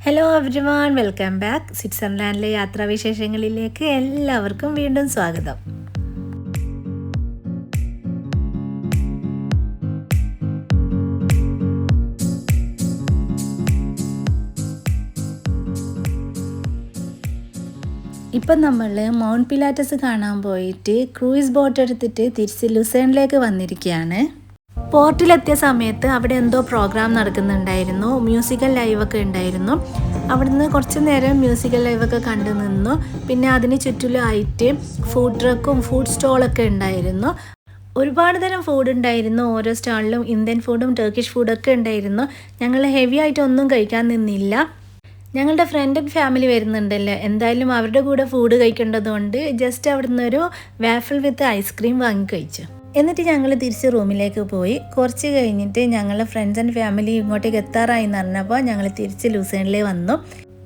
Hello everyone, welcome back. സ്വിറ്റ്സർലാൻഡിലെ യാത്രാവിശേഷങ്ങളിലേക്ക് എല്ലാവർക്കും വീണ്ടും സ്വാഗതം. ഇപ്പം നമ്മൾ മൗണ്ട് പിലാറ്റസ് കാണാൻ പോയിട്ട് ക്രൂയിസ് ബോട്ട് എടുത്തിട്ട് തിരിച്ച് ലുസേണിലേക്ക് വന്നിരിക്കുകയാണ്. പോർട്ടിലെത്തിയ സമയത്ത് അവിടെ എന്തോ പ്രോഗ്രാം നടക്കുന്നുണ്ടായിരുന്നു, മ്യൂസിക്കൽ ലൈവൊക്കെ ഉണ്ടായിരുന്നു. അവിടുന്ന് കുറച്ച് നേരം മ്യൂസിക്കൽ ലൈവൊക്കെ കണ്ടു നിന്നു. പിന്നെ അതിന് ചുറ്റിലുമായിട്ട് ഫുഡ് ട്രക്കും ഫുഡ് സ്റ്റോളൊക്കെ ഉണ്ടായിരുന്നു. ഒരുപാട് തരം ഫുഡ് ഉണ്ടായിരുന്നു. ഓരോ സ്റ്റാളിലും ഇന്ത്യൻ ഫുഡും ടർക്കിഷ് ഫുഡൊക്കെ ഉണ്ടായിരുന്നു. ഞങ്ങൾ ഹെവി ആയിട്ടൊന്നും കഴിക്കാൻ നിന്നില്ല. ഞങ്ങളുടെ ഫ്രണ്ട് ആൻഡ് ഫാമിലി വരുന്നുണ്ടല്ലോ, എന്തായാലും അവരുടെ കൂടെ ഫുഡ് കഴിക്കേണ്ടതുകൊണ്ട് ജസ്റ്റ് അവിടുന്ന് ഒരു വാഫിൾ വിത്ത് ഐസ്ക്രീം വാങ്ങി കഴിച്ചു. എന്നിട്ട് ഞങ്ങൾ തിരിച്ച് റൂമിലേക്ക് പോയി. കുറച്ച് കഴിഞ്ഞിട്ട് ഞങ്ങളുടെ ഫ്രണ്ട്സ് ആൻഡ് ഫാമിലി ഇങ്ങോട്ടേക്ക് എത്താറായി എന്ന് പറഞ്ഞപ്പോൾ ഞങ്ങൾ തിരിച്ച് ലൂസേണിൽ വന്നു.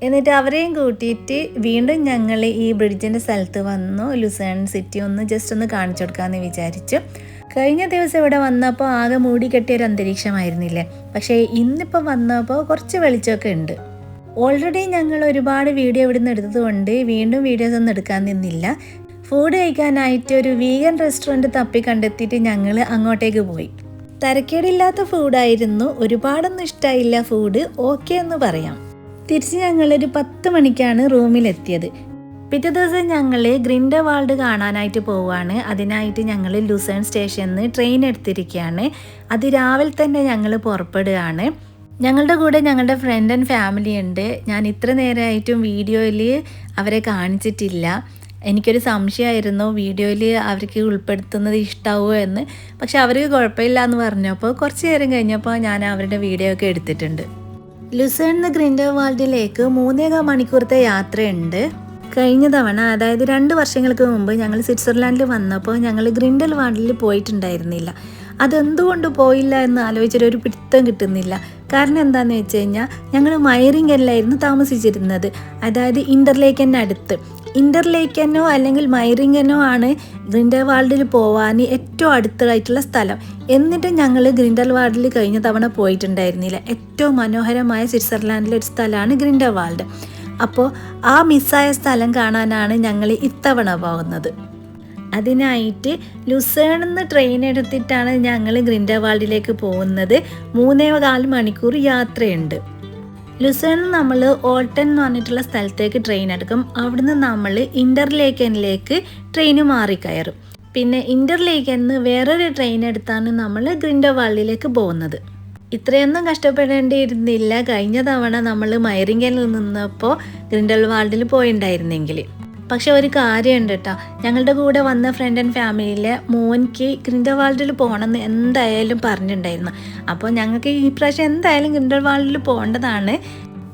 എന്നിട്ട് അവരെയും കൂട്ടിയിട്ട് വീണ്ടും ഞങ്ങൾ ഈ ബ്രിഡ്ജിൻ്റെ സ്ഥലത്ത് വന്നു. ലുസേൺ സിറ്റി ജസ്റ്റ് ഒന്ന് കാണിച്ചു കൊടുക്കാമെന്ന് വിചാരിച്ചു. കഴിഞ്ഞ ദിവസം ഇവിടെ വന്നപ്പോൾ ആകെ മൂടി കെട്ടിയൊരു അന്തരീക്ഷമായിരുന്നില്ലേ, പക്ഷേ ഇന്നിപ്പോൾ വന്നപ്പോൾ കുറച്ച് വെളിച്ചമൊക്കെ ഉണ്ട്. ഓൾറെഡി ഞങ്ങൾ ഒരുപാട് വീഡിയോ ഇവിടുന്ന് എടുത്തതുകൊണ്ട് വീണ്ടും വീഡിയോസ് ഒന്നും എടുക്കാൻ നിന്നില്ല. ഫുഡ് കഴിക്കാനായിട്ട് ഒരു വീഗൻ റെസ്റ്റോറൻറ്റ് തപ്പി കണ്ടെത്തിയിട്ട് ഞങ്ങൾ അങ്ങോട്ടേക്ക് പോയി. തരക്കേടില്ലാത്ത ഫുഡായിരുന്നു, ഒരുപാടൊന്നും ഇഷ്ടമായില്ല ഫുഡ്, ഓക്കെ എന്ന് പറയാം. തിരിച്ച് ഞങ്ങളൊരു 10 മണിക്കാണ് റൂമിലെത്തിയത്. പിറ്റേ ദിവസം ഞങ്ങൾ ഗ്രിൻഡൽവാൾഡ് കാണാനായിട്ട് പോവുകയാണ്. അതിനായിട്ട് ഞങ്ങൾ ലുസേൺ സ്റ്റേഷനിൽ നിന്ന് ട്രെയിൻ എടുത്തിരിക്കുകയാണ്. അത് രാവിലെ തന്നെ ഞങ്ങൾ പുറപ്പെടുകയാണ്. ഞങ്ങളുടെ കൂടെ ഞങ്ങളുടെ ഫ്രണ്ട് ആൻഡ് ഫാമിലി ഉണ്ട്. ഞാൻ ഇത്ര നേരമായിട്ടും വീഡിയോയിൽ അവരെ കാണിച്ചിട്ടില്ല. എനിക്കൊരു സംശയമായിരുന്നു വീഡിയോയിൽ അവർക്ക് ഉൾപ്പെടുത്തുന്നത് ഇഷ്ടമാവുമോ എന്ന്. പക്ഷെ അവർക്ക് കുഴപ്പമില്ല എന്ന് പറഞ്ഞപ്പോൾ കുറച്ച് നേരം കഴിഞ്ഞപ്പോൾ ഞാൻ അവരുടെ വീഡിയോ ഒക്കെ എടുത്തിട്ടുണ്ട്. ലുസേണിൽ നിന്ന് ഗ്രിൻഡൽവാൾഡിലേക്ക് 3.25 മണിക്കൂറത്തെ യാത്രയുണ്ട്. കഴിഞ്ഞ തവണ, അതായത് 2 വർഷങ്ങൾക്ക് മുമ്പ് ഞങ്ങൾ സ്വിറ്റ്സർലാൻഡിൽ വന്നപ്പോൾ ഞങ്ങൾ ഗ്രിൻഡൽവാൾഡിൽ പോയിട്ടുണ്ടായിരുന്നില്ല. അതെന്തുകൊണ്ട് പോയില്ല എന്ന് ആലോചിച്ചിട്ട് ഒരു പിടുത്തം കിട്ടുന്നില്ല. കാരണം എന്താണെന്ന് വെച്ച് കഴിഞ്ഞാൽ ഞങ്ങൾ മൈറിംഗനിലായിരുന്നു താമസിച്ചിരുന്നത്, അതായത് ഇൻ്റർലേക്കൻ്റെ അടുത്ത്. ഇൻ്റർലേക്കനോ അല്ലെങ്കിൽ മൈറിംഗനോ ആണ് ഗ്രിൻഡൽവാൾഡിൽ പോവാൻ ഏറ്റവും അടുത്തായിട്ടുള്ള സ്ഥലം. എന്നിട്ട് ഞങ്ങൾ ഗ്രിൻഡൽവാൾഡിൽ കഴിഞ്ഞ തവണ പോയിട്ടുണ്ടായിരുന്നില്ല. ഏറ്റവും മനോഹരമായ സ്വിറ്റ്സർലാൻഡിലെ ഒരു സ്ഥലമാണ് ഗ്രിൻഡൽവാൾഡ്. അപ്പോൾ ആ മിസ്സായ സ്ഥലം കാണാനാണ് ഞങ്ങൾ ഇത്തവണ പോകുന്നത്. അതിനായിട്ട് ലുസേണിൽ നിന്ന് ട്രെയിൻ എടുത്തിട്ടാണ് ഞങ്ങൾ ഗ്രിൻഡൽവാൾഡിലേക്ക് പോകുന്നത്. 3.25 മണിക്കൂർ യാത്രയുണ്ട്. ലുസേണിൽ നമ്മൾ ഓൾട്ടൻ എന്ന് പറഞ്ഞിട്ടുള്ള സ്ഥലത്തേക്ക് ട്രെയിൻ എടുക്കും. അവിടുന്ന് നമ്മൾ ഇൻ്റർലേക്കനിലേക്ക് ട്രെയിൻ മാറിക്കയറും. പിന്നെ ഇൻ്റർലേക്കനിൽ നിന്ന് വേറൊരു ട്രെയിൻ എടുത്താണ് നമ്മൾ ഗ്രിൻഡൽവാൾഡിലേക്ക് പോകുന്നത്. ഇത്രയൊന്നും കഷ്ടപ്പെടേണ്ടിയിരുന്നില്ല കഴിഞ്ഞ തവണ നമ്മൾ മൈറിംഗനിൽ നിന്നപ്പോൾ ഗ്രിൻഡൽവാൾഡിൽ പോയിട്ടുണ്ടായിരുന്നെങ്കിൽ. പക്ഷെ ഒരു കാര്യമുണ്ട് കേട്ടോ, ഞങ്ങളുടെ കൂടെ വന്ന ഫ്രണ്ട് ആൻഡ് ഫാമിലിയിലെ മോനിക്ക് ഗ്രിൻഡൽവാൾഡിൽ പോകണമെന്ന് എന്തായാലും പറഞ്ഞിട്ടുണ്ടായിരുന്നു. അപ്പോൾ ഞങ്ങൾക്ക് ഈ പ്രാവശ്യം എന്തായാലും ഗ്രിൻഡൽവാൾഡിൽ പോകേണ്ടതാണ്.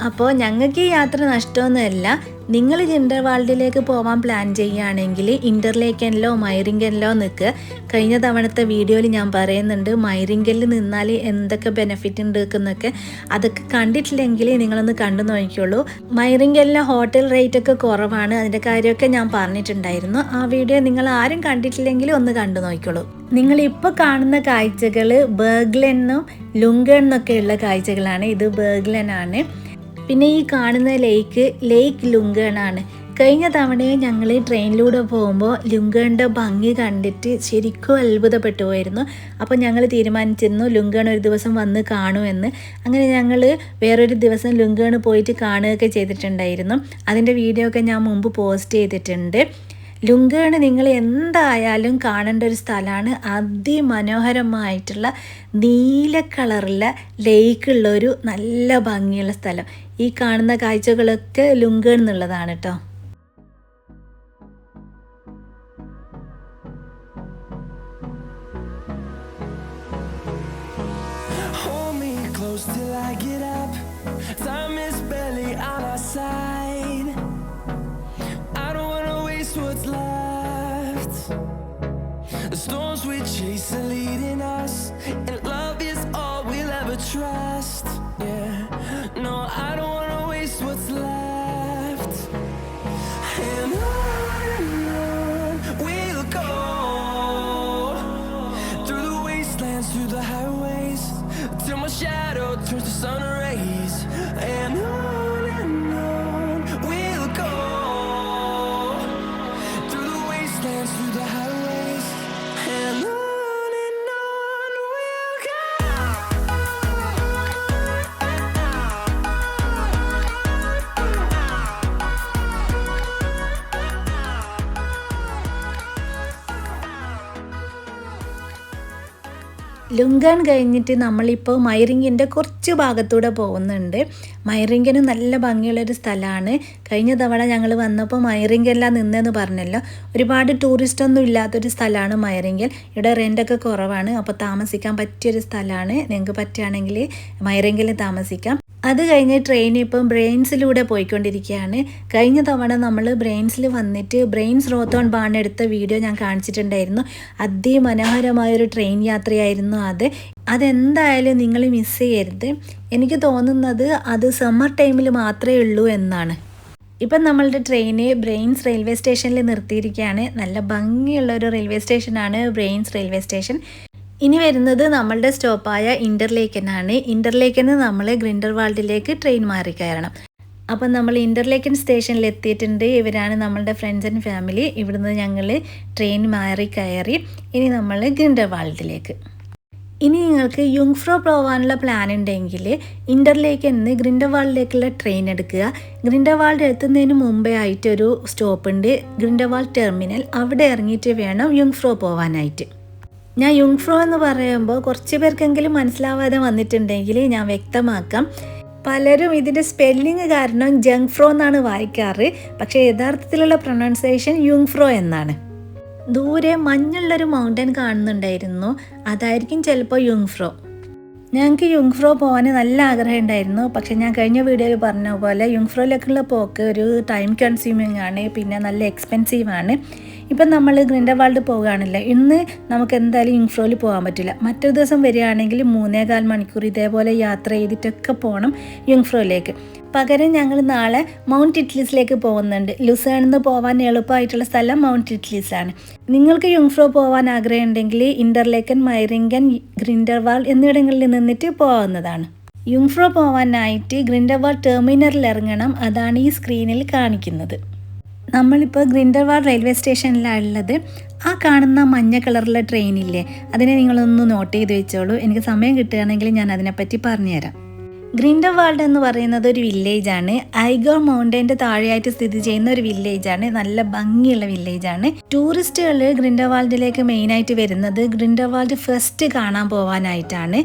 അപ്പോൾ ഞങ്ങൾക്ക് ഈ യാത്ര നഷ്ടമൊന്നുമല്ല. നിങ്ങൾ ഗ്രിൻഡൽവാൾഡിലേക്ക് പോകാൻ പ്ലാൻ ചെയ്യുകയാണെങ്കിൽ ഇൻ്റർലേക്കനിലോ മൈറിംഗനിലോ നിൽക്കുക. കഴിഞ്ഞ തവണത്തെ വീഡിയോയിൽ ഞാൻ പറയുന്നുണ്ട് മൈറിംഗനിൽ നിന്നാൽ എന്തൊക്കെ ബെനിഫിറ്റ് ഉണ്ട് എന്നൊക്കെ. അതൊക്കെ കണ്ടിട്ടില്ലെങ്കിൽ നിങ്ങളൊന്ന് കണ്ടു നോക്കിക്കോളൂ. മൈറിംഗനിലെ ഹോട്ടൽ റേറ്റ് ഒക്കെ കുറവാണ്, അതിൻ്റെ കാര്യമൊക്കെ ഞാൻ പറഞ്ഞിട്ടുണ്ടായിരുന്നു. ആ വീഡിയോ നിങ്ങൾ ആരും കണ്ടിട്ടില്ലെങ്കിൽ ഒന്ന് കണ്ടു നോക്കിക്കോളൂ. നിങ്ങളിപ്പോൾ കാണുന്ന കാഴ്ചകൾ ബെർഗ്ലെന്നും ലുങ്കേണെന്നൊക്കെ ഉള്ള കാഴ്ചകളാണ്. ഇത് ബെർഗ്ലെനാണ്. പിന്നെ ഈ കാണുന്ന ലേക്ക് ലുങ്കേണാണ്. കഴിഞ്ഞ തവണയും ഞങ്ങൾ ട്രെയിനിലൂടെ പോകുമ്പോൾ ലുങ്കേണിൻ്റെ ഭംഗി കണ്ടിട്ട് ശരിക്കും അത്ഭുതപ്പെട്ടു പോയിരുന്നു. അപ്പോൾ ഞങ്ങൾ തീരുമാനിച്ചിരുന്നു ലുങ്കേൺ ഒരു ദിവസം വന്ന് കാണുമെന്ന്. അങ്ങനെ ഞങ്ങൾ വേറൊരു ദിവസം ലുങ്കേൺ പോയിട്ട് കാണുകയൊക്കെ ചെയ്തിട്ടുണ്ടായിരുന്നു. അതിൻ്റെ വീഡിയോ ഒക്കെ ഞാൻ മുമ്പ് പോസ്റ്റ് ചെയ്തിട്ടുണ്ട്. ലുങ്കേൺ നിങ്ങൾ എന്തായാലും കാണേണ്ട ഒരു സ്ഥലമാണ്. അതിമനോഹരമായിട്ടുള്ള നീല കളറുള്ള ലേക്കുള്ളൊരു നല്ല ഭംഗിയുള്ള സ്ഥലം. ഈ കാണുന്ന കാഴ്ചകളൊക്കെ ലുങ്കേൺ എന്നുള്ളതാണ് കേട്ടോ. What's left? The storms we chase are leading us, and love is all we'll ever trust. Yeah, no, I don't wanna waste what's left. And on we'll go, through the wastelands, through the highways, till my shadow turns to sun rays. And on ലുങ്കൺ കഴിഞ്ഞിട്ട് നമ്മളിപ്പോൾ മൈറിങ്ങിൻ്റെ കുറച്ച് ഭാഗത്തൂടെ പോകുന്നുണ്ട്. മൈറിങ്ങിന് നല്ല ഭംഗിയുള്ളൊരു സ്ഥലമാണ്. കഴിഞ്ഞ തവണ ഞങ്ങൾ വന്നപ്പോൾ മൈറിങ്കെല്ലാം നിന്നെന്ന് പറഞ്ഞല്ലോ. ഒരുപാട് ടൂറിസ്റ്റൊന്നും ഇല്ലാത്തൊരു സ്ഥലമാണ് മൈറിങ്കൽ. ഇവിടെ റെൻ്റൊക്കെ കുറവാണ്. അപ്പോൾ താമസിക്കാൻ പറ്റിയൊരു സ്ഥലമാണ്. നിങ്ങൾക്ക് പറ്റുകയാണെങ്കിൽ മൈറിങ്കലിൽ താമസിക്കാം. അത് കഴിഞ്ഞ് ട്രെയിൻ ഇപ്പം ബ്രെയിൻസിലൂടെ പോയിക്കൊണ്ടിരിക്കുകയാണ്. കഴിഞ്ഞ തവണ നമ്മൾ ബ്രെയിൻസിൽ വന്നിട്ട് ബ്രെയിൻസ് റോത്തോൺ ബാൺ എടുത്ത വീഡിയോ ഞാൻ കാണിച്ചിട്ടുണ്ടായിരുന്നു. അതിമനോഹരമായൊരു ട്രെയിൻ യാത്രയായിരുന്നു അത്. അതെന്തായാലും നിങ്ങൾ മിസ് ചെയ്യരുത്. എനിക്ക് തോന്നുന്നത് അത് സമ്മർ ടൈമിൽ മാത്രമേ ഉള്ളൂ എന്നാണ്. ഇപ്പം നമ്മളുടെ ട്രെയിന് ബ്രെയിൻസ് റെയിൽവേ സ്റ്റേഷനിൽ നിർത്തിയിരിക്കുകയാണ്. നല്ല ഭംഗിയുള്ളൊരു റെയിൽവേ സ്റ്റേഷനാണ് ബ്രെയിൻസ് റെയിൽവേ സ്റ്റേഷൻ. ഇനി വരുന്നത് നമ്മളുടെ സ്റ്റോപ്പായ ഇൻ്റർലേക്കനാണ്. ഇൻ്റർലേക്കന് നമ്മൾ ഗ്രിൻഡൽവാൾഡിലേക്ക് ട്രെയിൻ മാറി കയറണം. അപ്പം നമ്മൾ ഇൻ്റർലേക്കൻ സ്റ്റേഷനിൽ എത്തിയിട്ടുണ്ട്. ഇവരാണ് നമ്മളുടെ ഫ്രണ്ട്സ് ആൻഡ് ഫാമിലി. ഇവിടുന്ന് ഞങ്ങൾ ട്രെയിൻ മാറി കയറി ഇനി നമ്മൾ ഗ്രിൻഡൽവാൾഡിലേക്ക്. ഇനി നിങ്ങൾക്ക് യുങ്ഫ്രോ പോകാനുള്ള പ്ലാൻ ഉണ്ടെങ്കിൽ ഇൻ്റർലേക്കന്ന് ഗ്രിൻഡൽവാൾഡിലേക്കുള്ള ട്രെയിൻ എടുക്കുക. ഗ്രിൻഡൽവാൾഡ് എത്തുന്നതിന് മുമ്പേ ആയിട്ടൊരു സ്റ്റോപ്പുണ്ട്, ഗ്രിൻഡൽവാൾഡ് ടെർമിനൽ. അവിടെ ഇറങ്ങിയിട്ട് വേണം യുങ്ഫ്രോ പോകാനായിട്ട്. ഞാൻ യുങ്ഫ്രോ എന്ന് പറയുമ്പോൾ കുറച്ച് പേർക്കെങ്കിലും മനസ്സിലാവാതെ വന്നിട്ടുണ്ടെങ്കിൽ ഞാൻ വ്യക്തമാക്കാം. പലരും ഇതിൻ്റെ സ്പെല്ലിങ് കാരണം ജങ്ഫ്രോ എന്നാണ് വായിക്കാറ്. പക്ഷേ യഥാർത്ഥത്തിലുള്ള പ്രൊനൗൺസിയേഷൻ യുങ്ഫ്രോ എന്നാണ്. ദൂരെ മഞ്ഞുള്ളൊരു മൗണ്ടൻ കാണുന്നുണ്ടായിരുന്നു. അതായിരിക്കും ചിലപ്പോൾ യുങ്ഫ്രോ. ഞങ്ങൾക്ക് യുങ്ഫ്രോ പോകാൻ നല്ല ആഗ്രഹം ഉണ്ടായിരുന്നു. പക്ഷേ ഞാൻ കഴിഞ്ഞ വീഡിയോയിൽ പറഞ്ഞ പോലെ യുങ്ഫ്രോയിലേക്കുള്ള പോക്ക് ഒരു ടൈം കൺസ്യൂമിങ് ആണ്, പിന്നെ നല്ല എക്സ്പെൻസീവ് ആണ്. ഇപ്പം നമ്മൾ ഗ്രിൻഡൽവാൾഡ് പോകുകയാണല്ലോ, ഇന്ന് നമുക്ക് എന്തായാലും യുങ്ഫ്രോയിൽ പോകാൻ പറ്റില്ല. മറ്റൊരു ദിവസം വരികയാണെങ്കിൽ 3.25 മണിക്കൂർ ഇതേപോലെ യാത്ര ചെയ്തിട്ടൊക്കെ പോകണം യുങ്ഫ്രോയിലേക്ക്. പകരം ഞങ്ങൾ നാളെ മൗണ്ട് ഇറ്റ്ലീസിലേക്ക് പോകുന്നുണ്ട്. ലുസേണിൽ നിന്ന് പോകാൻ എളുപ്പമായിട്ടുള്ള സ്ഥലം മൗണ്ട് ഇറ്റ്ലീസാണ്. നിങ്ങൾക്ക് യുങ്ഫ്രോ പോകാൻ ആഗ്രഹം ഉണ്ടെങ്കിൽ ഇൻ്റർലേക്കൻ, മൈറിങ്കൻ, ഗ്രിൻഡൽവാൾഡ് എന്നിവിടങ്ങളിൽ നിന്നിട്ട് പോകാവുന്നതാണ്. യുങ്ഫ്രോ പോകാനായിട്ട് ഗ്രിൻഡൽവാൾഡ് ടെർമിനലിൽ ഇറങ്ങണം. അതാണ് ഈ സ്ക്രീനിൽ കാണിക്കുന്നത്. നമ്മളിപ്പോൾ ഗ്രിൻഡൽവാൾഡ് റെയിൽവേ സ്റ്റേഷനിലാണ് ഉള്ളത്. ആ കാണുന്ന മഞ്ഞ കളറുള്ള ട്രെയിനില്ലേ, അതിനെ നിങ്ങളൊന്ന് നോട്ട് ചെയ്ത് വെച്ചോളൂ. എനിക്ക് സമയം കിട്ടുകയാണെങ്കിൽ ഞാൻ അതിനെപ്പറ്റി പറഞ്ഞുതരാം. ഗ്രിൻഡൽവാൾഡ് എന്ന് പറയുന്നത് ഒരു വില്ലേജാണ്. ഐഗോർ മൗണ്ടൻ്റെ താഴെയായിട്ട് സ്ഥിതി ചെയ്യുന്ന ഒരു വില്ലേജാണ്. നല്ല ഭംഗിയുള്ള വില്ലേജാണ്. ടൂറിസ്റ്റുകൾ ഗ്രിൻഡൽവാൾഡിലേക്ക് മെയിനായിട്ട് വരുന്നത് ഗ്രിൻഡൽവാൾഡ് ഫെസ്റ്റ് കാണാൻ പോകാനായിട്ടാണ്.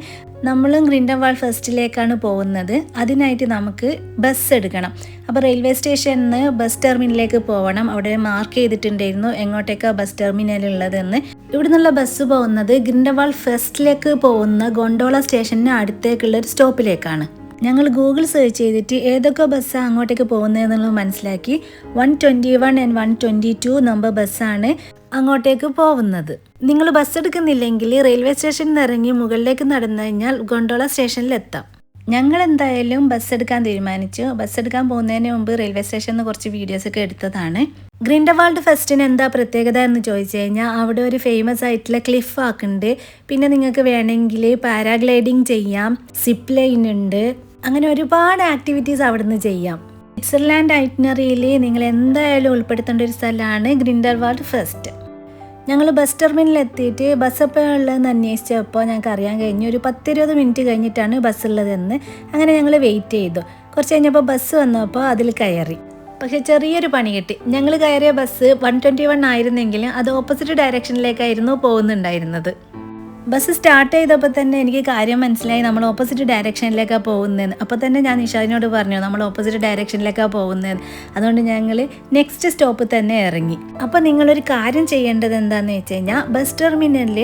നമ്മളും ഗ്രിൻഡൽവാൾഡ് ഫെസ്റ്റിലേക്കാണ് പോകുന്നത്. അതിനായിട്ട് നമുക്ക് ബസ് എടുക്കണം. അപ്പോൾ റെയിൽവേ സ്റ്റേഷനിൽ നിന്ന് ബസ് ടെർമിനലിലേക്ക് പോകണം. അവിടെ മാർക്ക് ചെയ്തിട്ടുണ്ടായിരുന്നു എങ്ങോട്ടേക്കാണ് ബസ് ടെർമിനൽ ഉള്ളതെന്ന്. ഇവിടെ നിന്നുള്ള ബസ് പോകുന്നത് ഗ്രിൻഡൽവാൾഡ് ഫെസ്റ്റിലേക്ക് പോകുന്ന ഗൊണ്ടോള സ്റ്റേഷന് അടുത്തേക്കുള്ള ഒരു സ്റ്റോപ്പിലേക്കാണ്. ഞങ്ങൾ ഗൂഗിൾ സെർച്ച് ചെയ്തിട്ട് ഏതൊക്കെ ബസ്സാണ് അങ്ങോട്ടേക്ക് പോകുന്നതെന്നുള്ളത് മനസ്സിലാക്കി. 121 and 122 നമ്പർ ബസ്സാണ് അങ്ങോട്ടേക്ക് പോകുന്നത്. നിങ്ങൾ ബസ് എടുക്കുന്നില്ലെങ്കിൽ റെയിൽവേ സ്റ്റേഷനിൽ നിന്ന് ഇറങ്ങി മുകളിലേക്ക് നടന്നു കഴിഞ്ഞാൽ ഗൊണ്ടോള സ്റ്റേഷനിൽ എത്താം. ഞങ്ങൾ എന്തായാലും ബസ് എടുക്കാൻ തീരുമാനിച്ചു. ബസ് എടുക്കാൻ പോകുന്നതിന് മുമ്പ് റെയിൽവേ സ്റ്റേഷനിൽ നിന്ന് കുറച്ച് വീഡിയോസൊക്കെ എടുത്തതാണ്. ഗ്രിൻഡൽവാൾഡ് ഫെസ്റ്റിന് എന്താ പ്രത്യേകത എന്ന് ചോദിച്ചു കഴിഞ്ഞാൽ അവിടെ ഒരു ഫേമസ് ആയിട്ടുള്ള ക്ലിഫ് വാക്കുണ്ട്. പിന്നെ നിങ്ങൾക്ക് വേണമെങ്കിൽ പാരാഗ്ലൈഡിങ് ചെയ്യാം, സിപ്പ് ലൈൻ ഉണ്ട്. അങ്ങനെ ഒരുപാട് ആക്ടിവിറ്റീസ് അവിടെ നിന്ന് ചെയ്യാം. സ്വിറ്റ്സർലാൻഡ് ഐറ്റിനറിയിൽ നിങ്ങൾ എന്തായാലും ഉൾപ്പെടുത്തേണ്ട ഒരു സ്ഥലമാണ് ഗ്രിൻഡൽവാൾഡ് ഫെസ്റ്റ്. ഞങ്ങൾ ബസ് ടെർമിനലിൽ എത്തിയിട്ട് ബസ് എപ്പോഴാണ് ഉള്ളതെന്ന് അന്വേഷിച്ചപ്പോൾ ഞങ്ങൾക്ക് അറിയാൻ കഴിഞ്ഞു ഒരു 10-20 മിനിറ്റ് കഴിഞ്ഞിട്ടാണ് ബസ് ഉള്ളതെന്ന്. അങ്ങനെ ഞങ്ങൾ വെയിറ്റ് ചെയ്തു. കുറച്ച് കഴിഞ്ഞപ്പോൾ ബസ് വന്നപ്പോൾ അതിൽ കയറി. പക്ഷേ ചെറിയൊരു പണി കിട്ടി. ഞങ്ങൾ കയറിയ ബസ് 121 ആയിരുന്നെങ്കിലും അത് ഓപ്പോസിറ്റ് ഡയറക്ഷനിലേക്കായിരുന്നു പോകുന്നുണ്ടായിരുന്നത്. ബസ് സ്റ്റാർട്ട് ചെയ്തപ്പോൾ തന്നെ എനിക്ക് കാര്യം മനസ്സിലായി, നമ്മൾ ഓപ്പോസിറ്റ് ഡയറക്ഷനിലേക്കാണ് പോകുന്നതെന്ന്. അപ്പോൾ തന്നെ ഞാൻ നിഷാദിനോട് പറഞ്ഞു നമ്മൾ ഓപ്പോസിറ്റ് ഡയറക്ഷനിലേക്കാണ് പോകുന്നതെന്ന്. അതുകൊണ്ട് ഞങ്ങൾ നെക്സ്റ്റ് സ്റ്റോപ്പ് തന്നെ ഇറങ്ങി. അപ്പോൾ നിങ്ങളൊരു കാര്യം ചെയ്യേണ്ടത് എന്താണെന്ന് വെച്ച് കഴിഞ്ഞാൽ ബസ് ടെർമിനലിൽ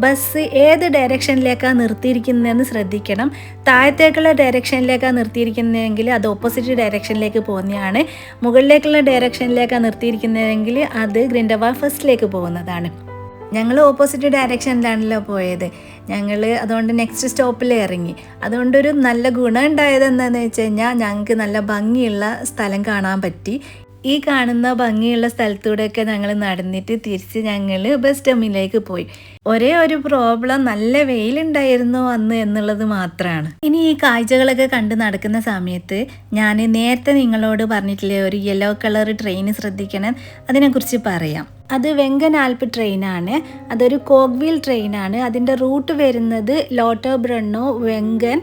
ബസ് ഏത് ഡയറക്ഷനിലേക്കാണ് നിർത്തിയിരിക്കുന്നതെന്ന് ശ്രദ്ധിക്കണം. താഴത്തേക്കുള്ള ഡയറക്ഷനിലേക്കാണ് നിർത്തിയിരിക്കുന്നതെങ്കിൽ അത് ഓപ്പോസിറ്റ് ഡയറക്ഷനിലേക്ക് പോകുന്നതാണ്. മുകളിലേക്കുള്ള ഡയറക്ഷനിലേക്കാണ് നിർത്തിയിരിക്കുന്നതെങ്കിൽ അത് ഗ്രിൻഡൽവാൾഡ് ഫെസ്റ്റിലേക്ക് പോകുന്നതാണ്. ഞങ്ങൾ ഓപ്പോസിറ്റ് ഡയറക്ഷനിലാണല്ലോ പോയത്. ഞങ്ങൾ അതുകൊണ്ട് നെക്സ്റ്റ് സ്റ്റോപ്പിൽ ഇറങ്ങി. അതുകൊണ്ടൊരു നല്ല ഗുണം ഉണ്ടായത് എന്താണെന്ന് വെച്ച് കഴിഞ്ഞാൽ ഞങ്ങൾക്ക് നല്ല ഭംഗിയുള്ള സ്ഥലം കാണാൻ പറ്റി. ഈ കാണുന്ന ഭംഗിയുള്ള സ്ഥലത്തൂടെയൊക്കെ ഞങ്ങൾ നടന്നിട്ട് തിരിച്ച് ഞങ്ങൾ ബസ് ടെർമിനലിലേക്ക് പോയി. ഒരേ ഒരു പ്രോബ്ലം, നല്ല വെയിലുണ്ടായിരുന്നു അന്ന് എന്നുള്ളത് മാത്രമാണ്. ഇനി ഈ കാഴ്ചകളൊക്കെ കണ്ട് നടക്കുന്ന സമയത്ത് ഞാൻ നേരത്തെ നിങ്ങളോട് പറഞ്ഞിട്ടില്ലേ ഒരു യെല്ലോ കളർ ട്രെയിൻ ശ്രദ്ധിക്കണം, അതിനെക്കുറിച്ച് പറയാം. അത് വെങ്കൻ ആൽപ്പ് ട്രെയിനാണ്. അതൊരു കോഗ്വീൽ ട്രെയിനാണ്. അതിൻ്റെ റൂട്ട് വരുന്നത് ലോട്ടോബ്രണ്ണോ, വെങ്കൻ,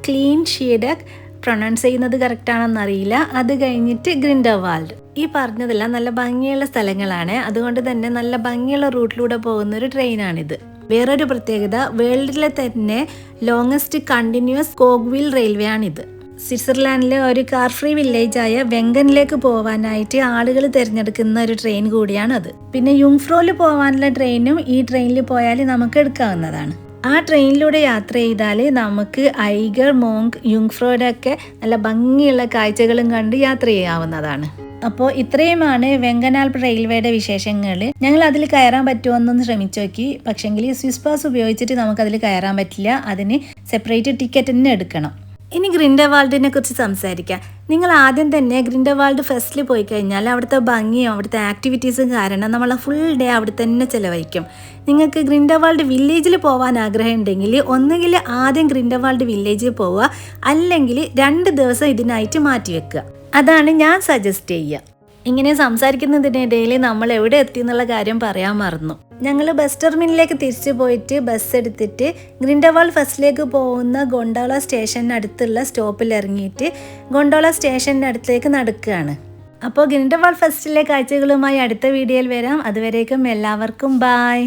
ക്ലീൻ ഷീഡക്. പ്രൊനൗൺസ് ചെയ്യുന്നത് കറക്റ്റാണെന്നറിയില്ല. അത് കഴിഞ്ഞിട്ട് ഗ്രിൻഡൽവാൾഡ്. ഈ പറഞ്ഞതെല്ലാം നല്ല ഭംഗിയുള്ള സ്ഥലങ്ങളാണ്. അതുകൊണ്ട് തന്നെ നല്ല ഭംഗിയുള്ള റൂട്ടിലൂടെ പോകുന്നൊരു ട്രെയിനാണിത്. വേറൊരു പ്രത്യേകത, വേൾഡിലെ തന്നെ ലോങ്ങസ്റ്റ് കണ്ടിന്യൂസ് കോഗ്വീൽ റെയിൽവേ ആണിത്. സ്വിറ്റ്സർലാൻഡിലെ ഒരു കാർ ഫ്രീ വില്ലേജായ വെങ്കനിലേക്ക് പോകാനായിട്ട് ആളുകൾ തിരഞ്ഞെടുക്കുന്ന ഒരു ട്രെയിൻ കൂടിയാണത്. പിന്നെ യുങ്ഫ്രോയിൽ പോകാനുള്ള ട്രെയിനും ഈ ട്രെയിനിൽ പോയാൽ നമുക്ക് എടുക്കാവുന്നതാണ്. ആ ട്രെയിനിലൂടെ യാത്ര ചെയ്താൽ നമുക്ക് ഐഗർ, മോങ്ക്, യുങ്ഫ്രോയുടെ ഒക്കെ നല്ല ഭംഗിയുള്ള കാഴ്ചകളും കണ്ട് യാത്ര ചെയ്യാവുന്നതാണ്. അപ്പോൾ ഇത്രയുമാണ് വെങ്കനാൽപ്പ് റെയിൽവേയുടെ വിശേഷങ്ങൾ. ഞങ്ങൾ അതിൽ കയറാൻ പറ്റുമോ എന്നൊന്ന് ശ്രമിച്ചു നോക്കി. പക്ഷെങ്കിൽ സ്വിസ് പാസ് ഉപയോഗിച്ചിട്ട് നമുക്കതിൽ കയറാൻ പറ്റില്ല. അതിന് സെപ്പറേറ്റ് ടിക്കറ്റ് തന്നെ എടുക്കണം. ഇനി ഗ്രിൻഡൽവാൾഡിനെ കുറിച്ച് സംസാരിക്കാം. നിങ്ങൾ ആദ്യം തന്നെ ഗ്രിൻഡൽവാൾഡ് ഫെസ്റ്റിൽ പോയി കഴിഞ്ഞാൽ അവിടുത്തെ ഭംഗിയും അവിടുത്തെ ആക്ടിവിറ്റീസും കാരണം നമ്മൾ ഫുൾ ഡേ അവിടെ തന്നെ ചിലവഴിക്കും. നിങ്ങൾക്ക് ഗ്രിൻഡൽവാൾഡ് വില്ലേജിൽ പോകാൻ ആഗ്രഹം ഉണ്ടെങ്കിൽ ഒന്നുകിൽ ആദ്യം ഗ്രിൻഡൽവാൾഡ് വില്ലേജിൽ പോവുക, അല്ലെങ്കിൽ 2 ദിവസം ഇതിനായിട്ട് മാറ്റിവെക്കുക. അതാണ് ഞാൻ സജസ്റ്റ് ചെയ്യുക. ഇങ്ങനെ സംസാരിക്കുന്നതിനിടയിൽ നമ്മൾ എവിടെ എത്തി എന്നുള്ള കാര്യം പറയാൻ മറന്നു. ഞങ്ങൾ ബസ് ടെർമിനലിലേക്ക് തിരിച്ചു പോയിട്ട് ബസ് എടുത്തിട്ട് ഗ്രിൻഡൽവാൾഡ് ഫെസ്റ്റിലേക്ക് പോകുന്ന ഗൊണ്ടോള സ്റ്റേഷനടുത്തുള്ള സ്റ്റോപ്പിൽ ഇറങ്ങിയിട്ട് ഗൊണ്ടോള സ്റ്റേഷൻ്റെ അടുത്തേക്ക് നടക്കുകയാണ്. അപ്പോൾ ഗ്രിൻഡൽവാൾഡ് ഫെസ്റ്റിലെ കാഴ്ചകളുമായി അടുത്ത വീഡിയോയിൽ വരാം. അതുവരേക്കും എല്ലാവർക്കും ബായ്.